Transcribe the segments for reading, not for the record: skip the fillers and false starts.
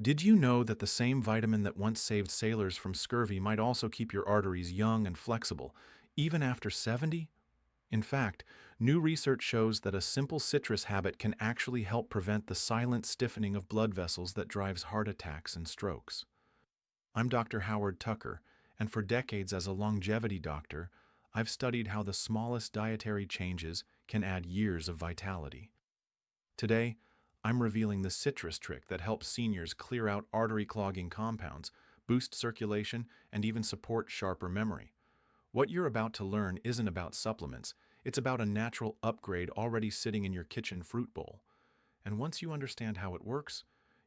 Did you know that the same vitamin that once saved sailors from scurvy might also keep your arteries young and flexible, even after 70? In fact, new research shows that a simple citrus habit can actually help prevent the silent stiffening of blood vessels that drives heart attacks and strokes. I'm Dr. Howard Tucker, and for decades as a longevity doctor, I've studied how the smallest dietary changes can add years of vitality. Today, I'm revealing the citrus trick that helps seniors clear out artery-clogging compounds, boost circulation, and even support sharper memory. What you're about to learn isn't about supplements, it's about a natural upgrade already sitting in your kitchen fruit bowl. And once you understand how it works,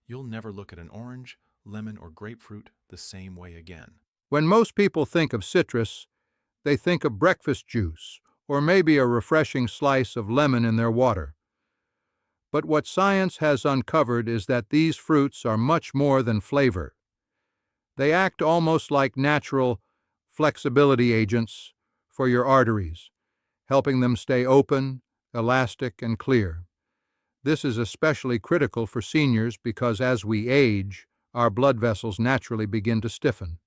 you'll never look at an orange, lemon, or grapefruit the same way again. When most people think of citrus, they think of breakfast juice or maybe a refreshing slice of lemon in their water. But what science has uncovered is that these fruits are much more than flavor. They act almost like natural flexibility agents for your arteries, helping them stay open, elastic, and clear. This is especially critical for seniors because as we age, our blood vessels naturally begin to stiffen.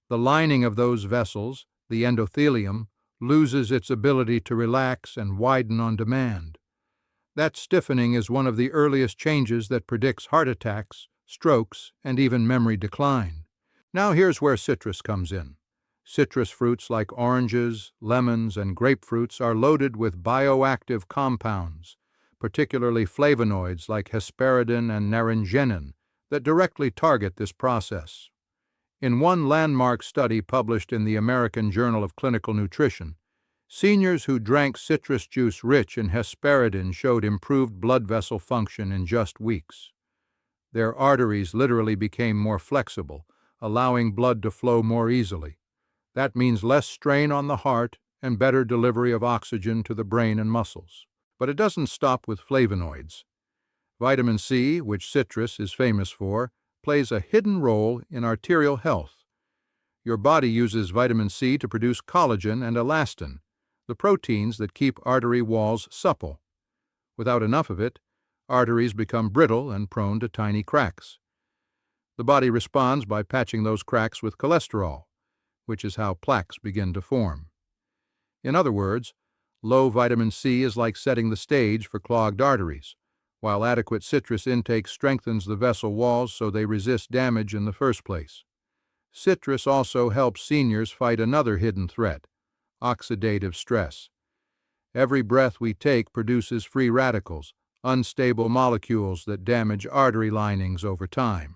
The lining of those vessels, the endothelium, loses its ability to relax and widen on demand. That stiffening is one of the earliest changes that predicts heart attacks, strokes, and even memory decline. Now here's where citrus comes in. Citrus fruits like oranges, lemons, and grapefruits are loaded with bioactive compounds, particularly flavonoids like Hesperidin and Naringenin, that directly target this process. In one landmark study published in the American Journal of Clinical Nutrition, seniors who drank citrus juice rich in hesperidin showed improved blood vessel function in just weeks. Their arteries literally became more flexible, allowing blood to flow more easily. That means less strain on the heart and better delivery of oxygen to the brain and muscles. But it doesn't stop with flavonoids. Vitamin C, which citrus is famous for, plays a hidden role in arterial health. Your body uses vitamin C to produce collagen and elastin, the proteins that keep artery walls supple. Without enough of it, arteries become brittle and prone to tiny cracks. The body responds by patching those cracks with cholesterol, which is how plaques begin to form. In other words, low vitamin C is like setting the stage for clogged arteries, while adequate citrus intake strengthens the vessel walls so they resist damage in the first place. Citrus also helps seniors fight another hidden threat: oxidative stress. Every breath we take produces free radicals, unstable molecules that damage artery linings over time.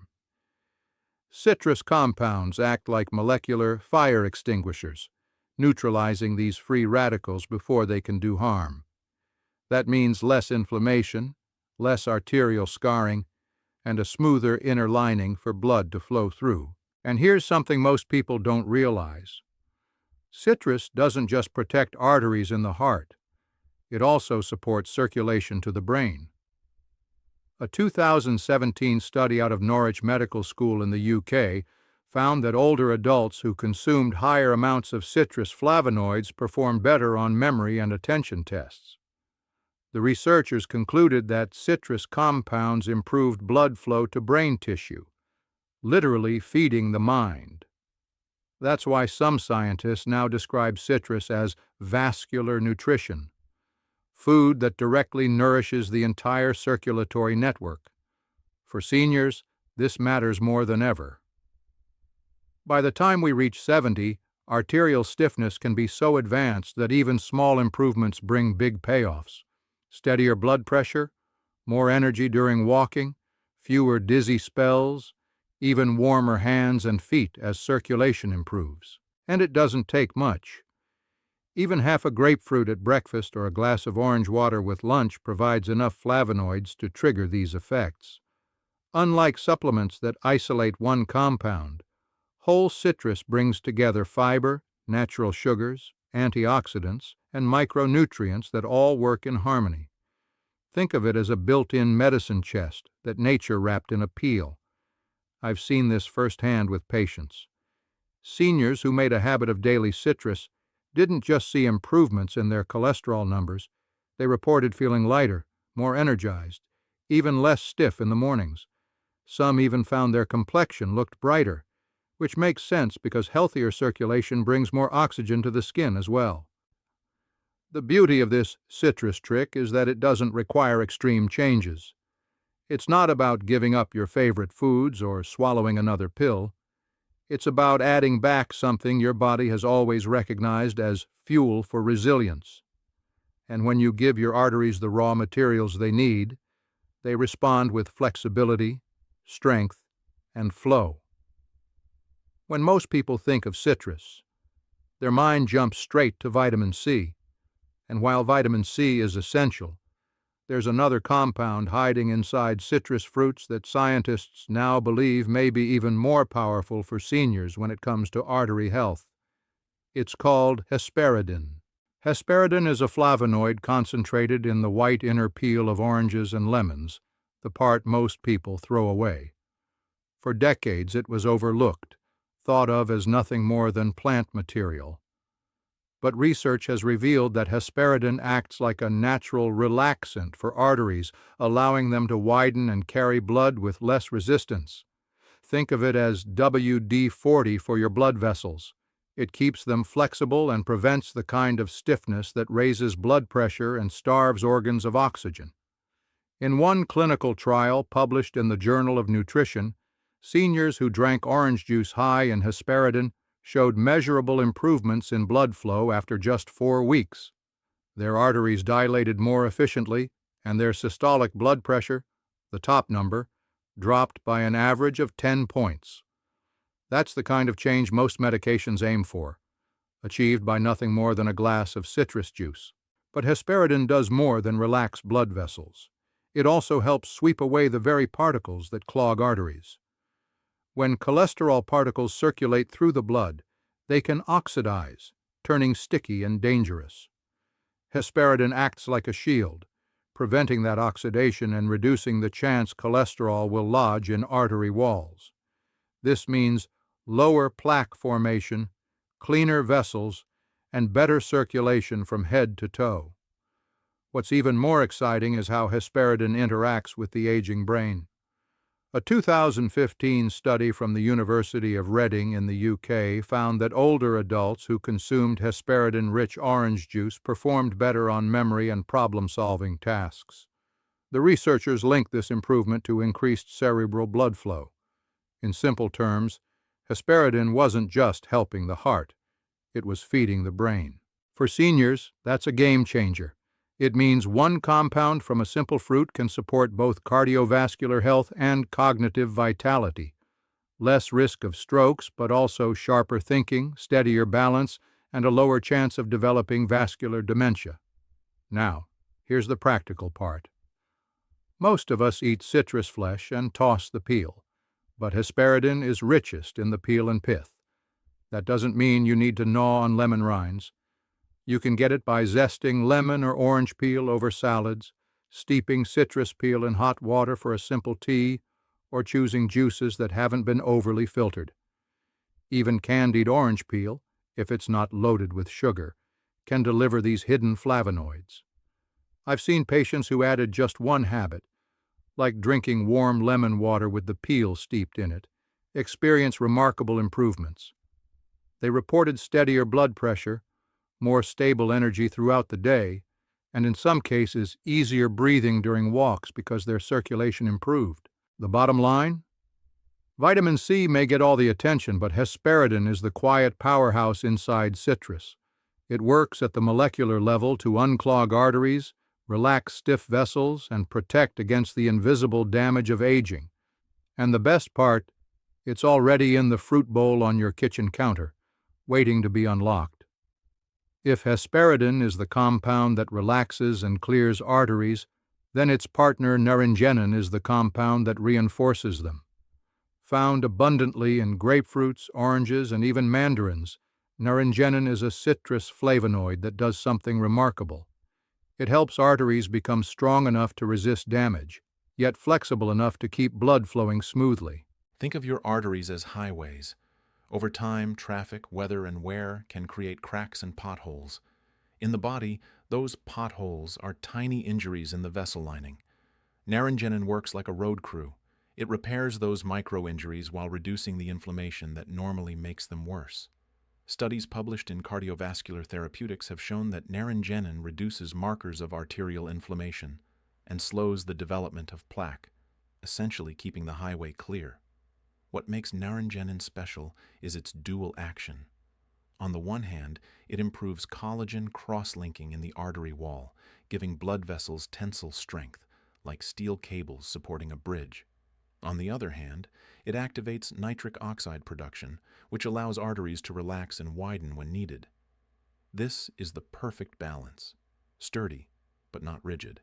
Citrus compounds act like molecular fire extinguishers, neutralizing these free radicals before they can do harm. That means less inflammation, less arterial scarring, and a smoother inner lining for blood to flow through. And here's something most people don't realize. Citrus doesn't just protect arteries in the heart, it also supports circulation to the brain. A 2017 study out of Norwich Medical School in the UK found that older adults who consumed higher amounts of citrus flavonoids performed better on memory and attention tests. The researchers concluded that citrus compounds improved blood flow to brain tissue, literally feeding the mind. That's why some scientists now describe citrus as vascular nutrition, food that directly nourishes the entire circulatory network. For seniors, this matters more than ever. By the time we reach 70, arterial stiffness can be so advanced that even small improvements bring big payoffs. Steadier blood pressure, more energy during walking, fewer dizzy spells, even warmer hands and feet as circulation improves. And it doesn't take much. Even half a grapefruit at breakfast or a glass of orange water with lunch provides enough flavonoids to trigger these effects. Unlike supplements that isolate one compound, whole citrus brings together fiber, natural sugars, antioxidants, and micronutrients that all work in harmony. Think of it as a built-in medicine chest that nature wrapped in a peel. I've seen this firsthand with patients. Seniors who made a habit of daily citrus didn't just see improvements in their cholesterol numbers, they reported feeling lighter, more energized, even less stiff in the mornings. Some even found their complexion looked brighter, which makes sense because healthier circulation brings more oxygen to the skin as well. The beauty of this citrus trick is that it doesn't require extreme changes. It's not about giving up your favorite foods or swallowing another pill. It's about adding back something your body has always recognized as fuel for resilience. And when you give your arteries the raw materials they need, they respond with flexibility, strength, and flow. When most people think of citrus, their mind jumps straight to vitamin C. And while vitamin C is essential, there's another compound hiding inside citrus fruits that scientists now believe may be even more powerful for seniors when it comes to artery health. It's called hesperidin. Hesperidin is a flavonoid concentrated in the white inner peel of oranges and lemons, the part most people throw away. For decades it was overlooked, thought of as nothing more than plant material. But research has revealed that hesperidin acts like a natural relaxant for arteries, allowing them to widen and carry blood with less resistance. Think of it as WD-40 for your blood vessels. It keeps them flexible and prevents the kind of stiffness that raises blood pressure and starves organs of oxygen. In one clinical trial published in the Journal of Nutrition, seniors who drank orange juice high in hesperidin showed measurable improvements in blood flow after just 4 weeks. Their arteries dilated more efficiently, and their systolic blood pressure, the top number, dropped by an average of 10 points. That's the kind of change most medications aim for, achieved by nothing more than a glass of citrus juice. But hesperidin does more than relax blood vessels. It also helps sweep away the very particles that clog arteries. When cholesterol particles circulate through the blood, they can oxidize, turning sticky and dangerous. Hesperidin acts like a shield, preventing that oxidation and reducing the chance cholesterol will lodge in artery walls. This means lower plaque formation, cleaner vessels, and better circulation from head to toe. What's even more exciting is how hesperidin interacts with the aging brain. A 2015 study from the University of Reading in the UK found that older adults who consumed hesperidin-rich orange juice performed better on memory and problem-solving tasks. The researchers linked this improvement to increased cerebral blood flow. In simple terms, hesperidin wasn't just helping the heart, it was feeding the brain. For seniors, that's a game changer. It means one compound from a simple fruit can support both cardiovascular health and cognitive vitality. Less risk of strokes, but also sharper thinking, steadier balance, and a lower chance of developing vascular dementia. Now, here's the practical part. Most of us eat citrus flesh and toss the peel, but hesperidin is richest in the peel and pith. That doesn't mean you need to gnaw on lemon rinds. You can get it by zesting lemon or orange peel over salads, steeping citrus peel in hot water for a simple tea, or choosing juices that haven't been overly filtered. Even candied orange peel, if it's not loaded with sugar, can deliver these hidden flavonoids. I've seen patients who added just one habit, like drinking warm lemon water with the peel steeped in it, experience remarkable improvements. They reported steadier blood pressure, more stable energy throughout the day, and in some cases easier breathing during walks because their circulation improved. The bottom line? Vitamin C may get all the attention, but hesperidin is the quiet powerhouse inside citrus. It works at the molecular level to unclog arteries, relax stiff vessels, and protect against the invisible damage of aging. And the best part, it's already in the fruit bowl on your kitchen counter, waiting to be unlocked. If hesperidin is the compound that relaxes and clears arteries, then its partner naringenin is the compound that reinforces them. Found abundantly in grapefruits, oranges, and even mandarins, naringenin is a citrus flavonoid that does something remarkable. It helps arteries become strong enough to resist damage, yet flexible enough to keep blood flowing smoothly. Think of your arteries as highways. Over time, traffic, weather, and wear can create cracks and potholes. In the body, those potholes are tiny injuries in the vessel lining. Naringenin works like a road crew. It repairs those micro-injuries while reducing the inflammation that normally makes them worse. Studies published in Cardiovascular Therapeutics have shown that naringenin reduces markers of arterial inflammation and slows the development of plaque, essentially keeping the highway clear. What makes naringenin special is its dual action. On the one hand, it improves collagen cross-linking in the artery wall, giving blood vessels tensile strength, like steel cables supporting a bridge. On the other hand, it activates nitric oxide production, which allows arteries to relax and widen when needed. This is the perfect balance: sturdy, but not rigid;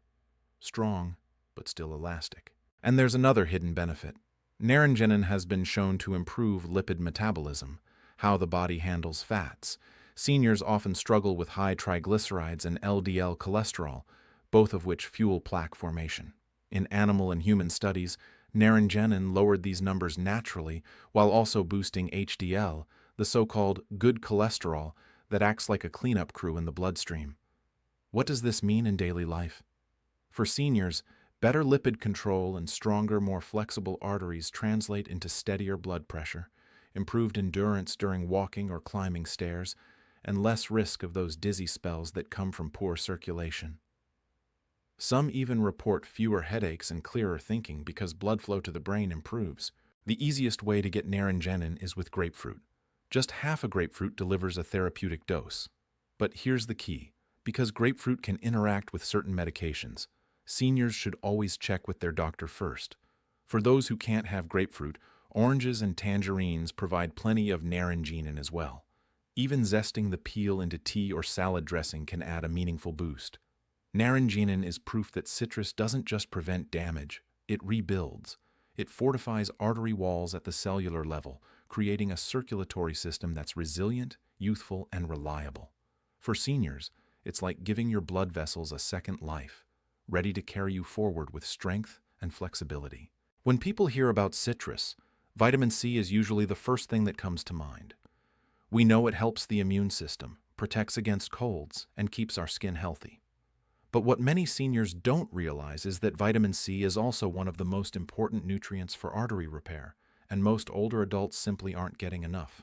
strong, but still elastic. And there's another hidden benefit. Naringenin has been shown to improve lipid metabolism, how the body handles fats. Seniors often struggle with high triglycerides and LDL cholesterol, both of which fuel plaque formation. In animal and human studies, naringenin lowered these numbers naturally while also boosting HDL, the so-called good cholesterol that acts like a cleanup crew in the bloodstream. What does this mean in daily life? For seniors, better lipid control and stronger, more flexible arteries translate into steadier blood pressure, improved endurance during walking or climbing stairs, and less risk of those dizzy spells that come from poor circulation. Some even report fewer headaches and clearer thinking because blood flow to the brain improves. The easiest way to get naringenin is with grapefruit. Just half a grapefruit delivers a therapeutic dose. But here's the key: because grapefruit can interact with certain medications, seniors should always check with their doctor first. For those who can't have grapefruit, oranges and tangerines provide plenty of naringenin as well. Even zesting the peel into tea or salad dressing can add a meaningful boost. Naringenin is proof that citrus doesn't just prevent damage, it rebuilds. It fortifies artery walls at the cellular level, creating a circulatory system that's resilient, youthful, and reliable. For seniors, it's like giving your blood vessels a second life, ready to carry you forward with strength and flexibility. When people hear about citrus, vitamin C is usually the first thing that comes to mind. We know it helps the immune system, protects against colds, and keeps our skin healthy. But what many seniors don't realize is that vitamin C is also one of the most important nutrients for artery repair, and most older adults simply aren't getting enough.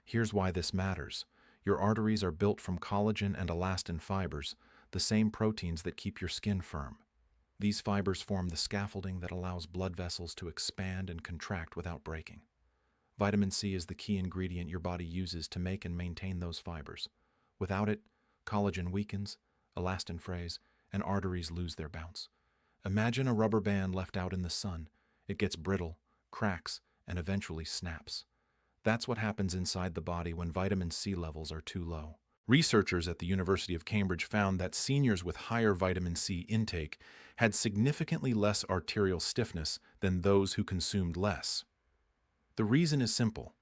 Here's why this matters. Your arteries are built from collagen and elastin fibers, the same proteins that keep your skin firm. These fibers form the scaffolding that allows blood vessels to expand and contract without breaking. Vitamin C is the key ingredient your body uses to make and maintain those fibers. Without it, collagen weakens, elastin frays, and arteries lose their bounce. Imagine a rubber band left out in the sun. It gets brittle, cracks, and eventually snaps. That's what happens inside the body when vitamin C levels are too low. Researchers at the University of Cambridge found that seniors with higher vitamin C intake had significantly less arterial stiffness than those who consumed less. The reason is simple.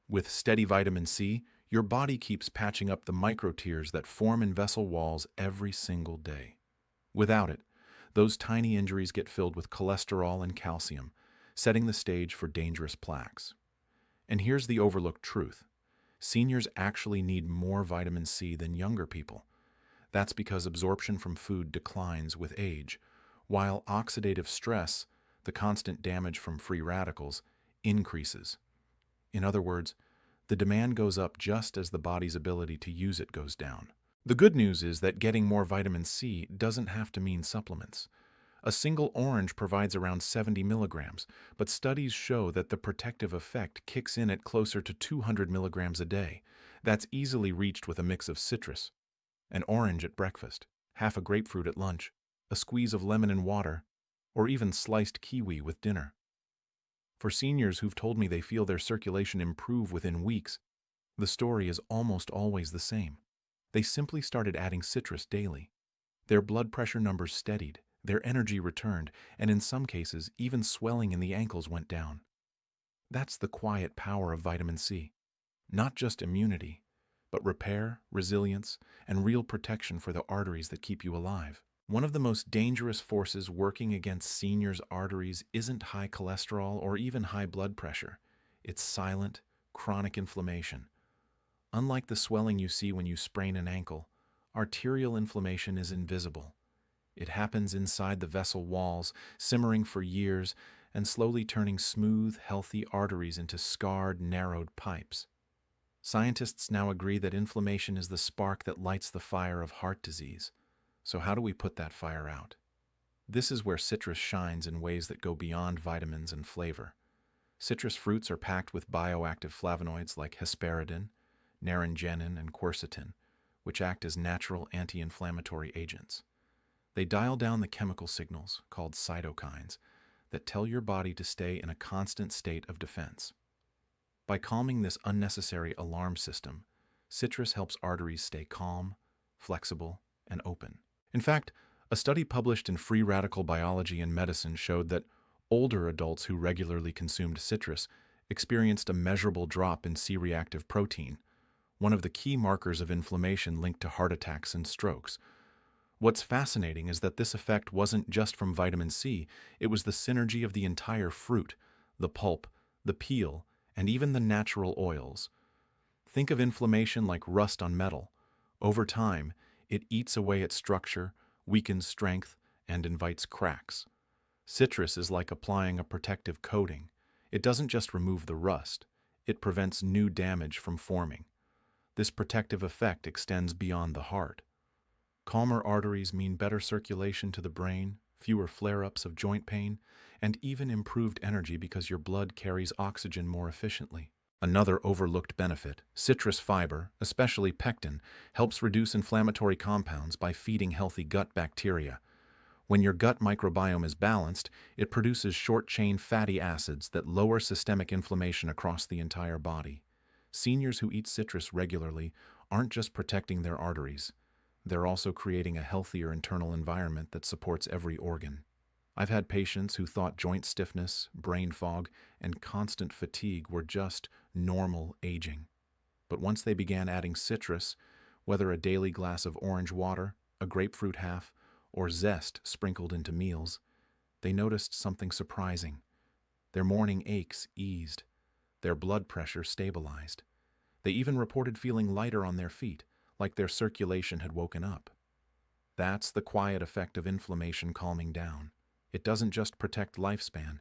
With steady vitamin C, your body keeps patching up the microtears that form in vessel walls every single day. Without it, those tiny injuries get filled with cholesterol and calcium, setting the stage for dangerous plaques. And here's the overlooked truth. Seniors actually need more vitamin C than younger people. That's because absorption from food declines with age, while oxidative stress, the constant damage from free radicals, increases. In other words, the demand goes up just as the body's ability to use it goes down. The good news is that getting more vitamin C doesn't have to mean supplements. A single orange provides around 70 milligrams, but studies show that the protective effect kicks in at closer to 200 milligrams a day. That's easily reached with a mix of citrus, an orange at breakfast, half a grapefruit at lunch, a squeeze of lemon in water, or even sliced kiwi with dinner. For seniors who've told me they feel their circulation improve within weeks, the story is almost always the same. They simply started adding citrus daily. Their blood pressure numbers steadied, their energy returned, and in some cases, even swelling in the ankles went down. That's the quiet power of vitamin C. Not just immunity, but repair, resilience, and real protection for the arteries that keep you alive. One of the most dangerous forces working against seniors' arteries isn't high cholesterol or even high blood pressure. It's silent, chronic inflammation. Unlike the swelling you see when you sprain an ankle, arterial inflammation is invisible. It happens inside the vessel walls, simmering for years, and slowly turning smooth, healthy arteries into scarred, narrowed pipes. Scientists now agree that inflammation is the spark that lights the fire of heart disease. So how do we put that fire out? This is where citrus shines in ways that go beyond vitamins and flavor. Citrus fruits are packed with bioactive flavonoids like Hesperidin, Naringenin, and quercetin, which act as natural anti-inflammatory agents. They dial down the chemical signals, called cytokines, that tell your body to stay in a constant state of defense. By calming this unnecessary alarm system, citrus helps arteries stay calm, flexible, and open. In fact, a study published in Free Radical Biology and Medicine showed that older adults who regularly consumed citrus experienced a measurable drop in C-reactive protein, one of the key markers of inflammation linked to heart attacks and strokes. What's fascinating is that this effect wasn't just from vitamin C, it was the synergy of the entire fruit, the pulp, the peel, and even the natural oils. Think of inflammation like rust on metal. Over time, it eats away at structure, weakens strength, and invites cracks. Citrus is like applying a protective coating. It doesn't just remove the rust, it prevents new damage from forming. This protective effect extends beyond the heart. Calmer arteries mean better circulation to the brain, fewer flare-ups of joint pain, and even improved energy because your blood carries oxygen more efficiently. Another overlooked benefit, citrus fiber, especially pectin, helps reduce inflammatory compounds by feeding healthy gut bacteria. When your gut microbiome is balanced, it produces short-chain fatty acids that lower systemic inflammation across the entire body. Seniors who eat citrus regularly aren't just protecting their arteries, they're also creating a healthier internal environment that supports every organ. I've had patients who thought joint stiffness, brain fog, and constant fatigue were just normal aging. But once they began adding citrus, whether a daily glass of orange water, a grapefruit half, or zest sprinkled into meals, they noticed something surprising. Their morning aches eased. Their blood pressure stabilized. They even reported feeling lighter on their feet, like their circulation had woken up. That's the quiet effect of inflammation calming down. It doesn't just protect lifespan,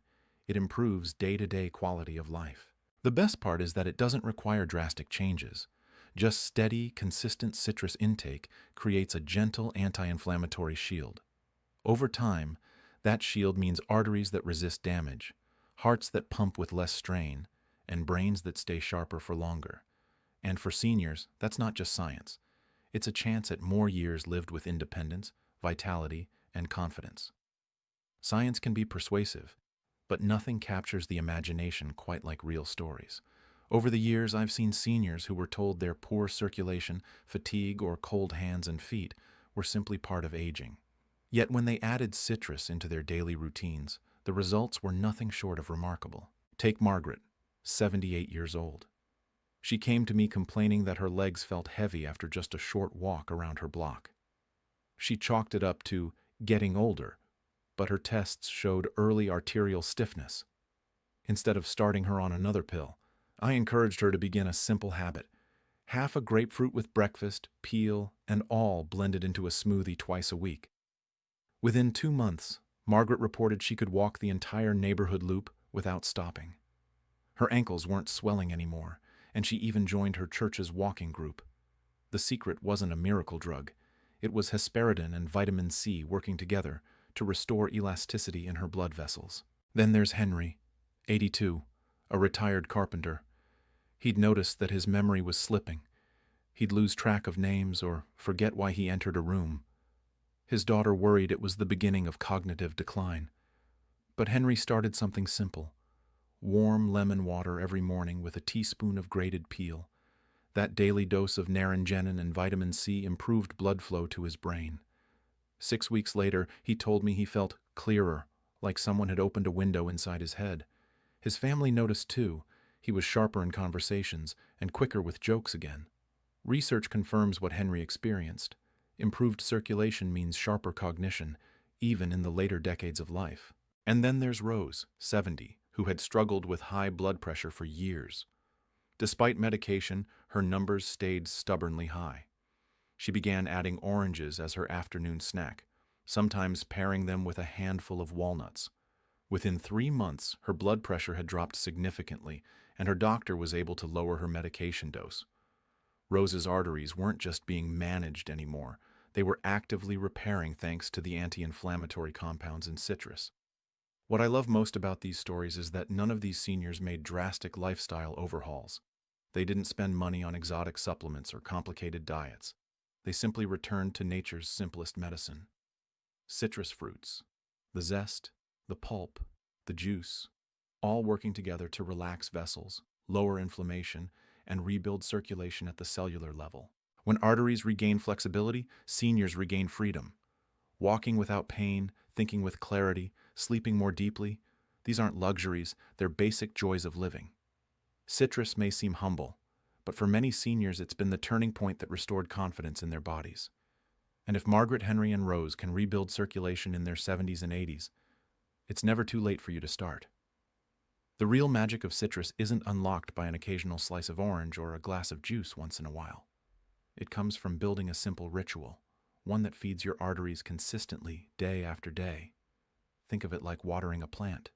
it improves day-to-day quality of life. The best part is that it doesn't require drastic changes. Just steady, consistent citrus intake creates a gentle anti-inflammatory shield. Over time, that shield means arteries that resist damage, hearts that pump with less strain, and brains that stay sharper for longer. And for seniors, that's not just science. It's a chance at more years lived with independence, vitality, and confidence. Science can be persuasive, but nothing captures the imagination quite like real stories. Over the years, I've seen seniors who were told their poor circulation, fatigue, or cold hands and feet were simply part of aging. Yet when they added citrus into their daily routines, the results were nothing short of remarkable. Take Margaret, 78 years old. She came to me complaining that her legs felt heavy after just a short walk around her block. She chalked it up to getting older, but her tests showed early arterial stiffness. Instead of starting her on another pill, I encouraged her to begin a simple habit. Half a grapefruit with breakfast, peel, and all blended into a smoothie twice a week. Within 2 months, Margaret reported she could walk the entire neighborhood loop without stopping. Her ankles weren't swelling anymore, and she even joined her church's walking group. The secret wasn't a miracle drug. It was Hesperidin and vitamin C working together to restore elasticity in her blood vessels. Then there's Henry, 82, a retired carpenter. He'd noticed that his memory was slipping. He'd lose track of names or forget why he entered a room. His daughter worried it was the beginning of cognitive decline. But Henry started something simple. Warm lemon water every morning with a teaspoon of grated peel. That daily dose of naringenin and vitamin C improved blood flow to his brain. 6 weeks later, he told me he felt clearer, like someone had opened a window inside his head. His family noticed too. He was sharper in conversations and quicker with jokes again. Research confirms what Henry experienced. Improved circulation means sharper cognition, even in the later decades of life. And then there's Rose, 70, who had struggled with high blood pressure for years. Despite medication, her numbers stayed stubbornly high. She began adding oranges as her afternoon snack, sometimes pairing them with a handful of walnuts. Within 3 months, her blood pressure had dropped significantly, and her doctor was able to lower her medication dose. Rose's arteries weren't just being managed anymore, they were actively repairing thanks to the anti-inflammatory compounds in citrus. What I love most about these stories is that none of these seniors made drastic lifestyle overhauls. They didn't spend money on exotic supplements or complicated diets. They simply returned to nature's simplest medicine. Citrus fruits, the zest, the pulp, the juice, all working together to relax vessels, lower inflammation, and rebuild circulation at the cellular level. When arteries regain flexibility, seniors regain freedom. Walking without pain, thinking with clarity, sleeping more deeply, these aren't luxuries, they're basic joys of living. Citrus may seem humble, but for many seniors it's been the turning point that restored confidence in their bodies. And if Margaret, Henry, and Rose can rebuild circulation in their 70s and 80s, it's never too late for you to start. The real magic of citrus isn't unlocked by an occasional slice of orange or a glass of juice once in a while. It comes from building a simple ritual, one that feeds your arteries consistently, day after day. Think of it like watering a plant.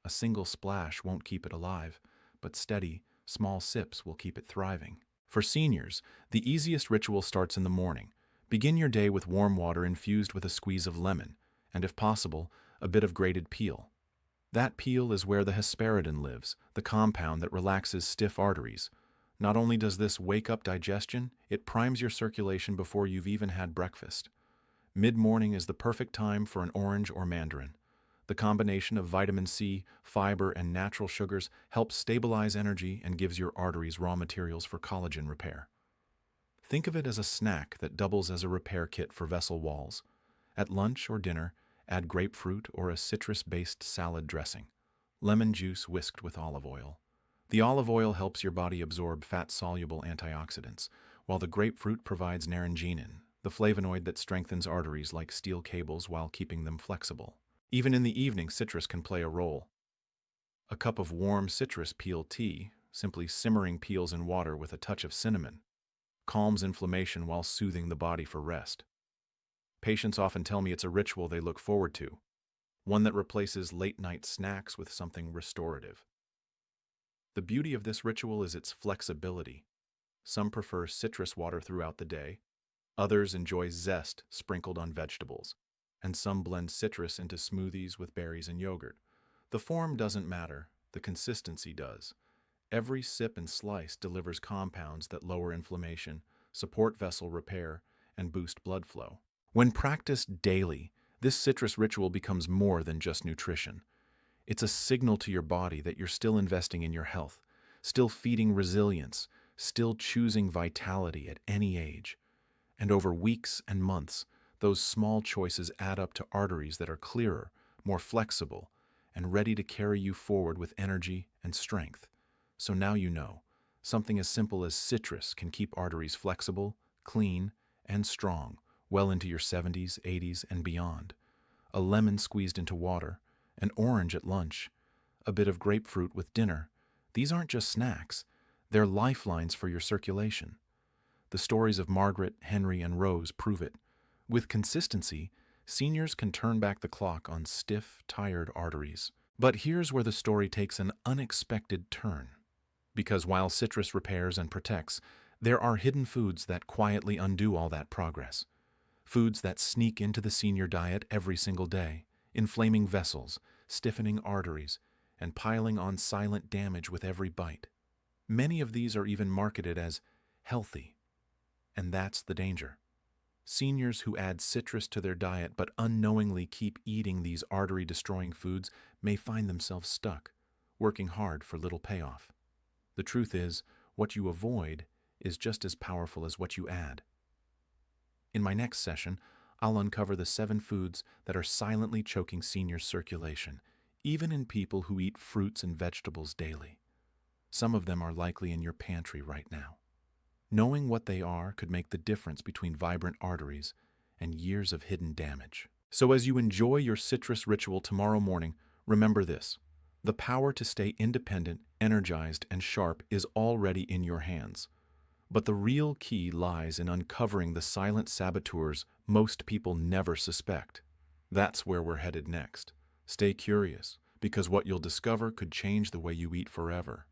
A single splash won't keep it alive, but steady, small sips will keep it thriving. For seniors, the easiest ritual starts in the morning. Begin your day with warm water infused with a squeeze of lemon, and if possible, a bit of grated peel. That peel is where the hesperidin lives, the compound that relaxes stiff arteries. Not only does this wake up digestion, it primes your circulation before you've even had breakfast. Mid-morning is the perfect time for an orange or mandarin. The combination of vitamin C, fiber, and natural sugars helps stabilize energy and gives your arteries raw materials for collagen repair. Think of it as a snack that doubles as a repair kit for vessel walls. At lunch or dinner, add grapefruit or a citrus-based salad dressing. Lemon juice whisked with olive oil. The olive oil helps your body absorb fat-soluble antioxidants, while the grapefruit provides naringenin, the flavonoid that strengthens arteries like steel cables while keeping them flexible. Even in the evening, citrus can play a role. A cup of warm citrus peel tea, simply simmering peels in water with a touch of cinnamon, calms inflammation while soothing the body for rest. Patients often tell me it's a ritual they look forward to, one that replaces late-night snacks with something restorative. The beauty of this ritual is its flexibility. Some prefer citrus water throughout the day, others enjoy zest sprinkled on vegetables, and some blend citrus into smoothies with berries and yogurt. The form doesn't matter, the consistency does. Every sip and slice delivers compounds that lower inflammation, support vessel repair, and boost blood flow. When practiced daily, this citrus ritual becomes more than just nutrition. It's a signal to your body that you're still investing in your health, still feeding resilience, still choosing vitality at any age. And over weeks and months, those small choices add up to arteries that are clearer, more flexible, and ready to carry you forward with energy and strength. So now you know, something as simple as citrus can keep arteries flexible, clean, and strong well into your 70s, 80s, and beyond. A lemon squeezed into water, an orange at lunch, a bit of grapefruit with dinner. These aren't just snacks, they're lifelines for your circulation. The stories of Margaret, Henry, and Rose prove it. With consistency, seniors can turn back the clock on stiff, tired arteries. But here's where the story takes an unexpected turn. Because while citrus repairs and protects, there are hidden foods that quietly undo all that progress. Foods that sneak into the senior diet every single day, inflaming vessels, stiffening arteries, and piling on silent damage with every bite. Many of these are even marketed as healthy. And that's the danger. Seniors who add citrus to their diet but unknowingly keep eating these artery-destroying foods may find themselves stuck, working hard for little payoff. The truth is, what you avoid is just as powerful as what you add. In my next session, I'll uncover the 7 foods that are silently choking seniors' circulation, even in people who eat fruits and vegetables daily. Some of them are likely in your pantry right now. Knowing what they are could make the difference between vibrant arteries and years of hidden damage. So as you enjoy your citrus ritual tomorrow morning, remember this. The power to stay independent, energized, and sharp is already in your hands. But the real key lies in uncovering the silent saboteurs most people never suspect. That's where we're headed next. Stay curious, because what you'll discover could change the way you eat forever.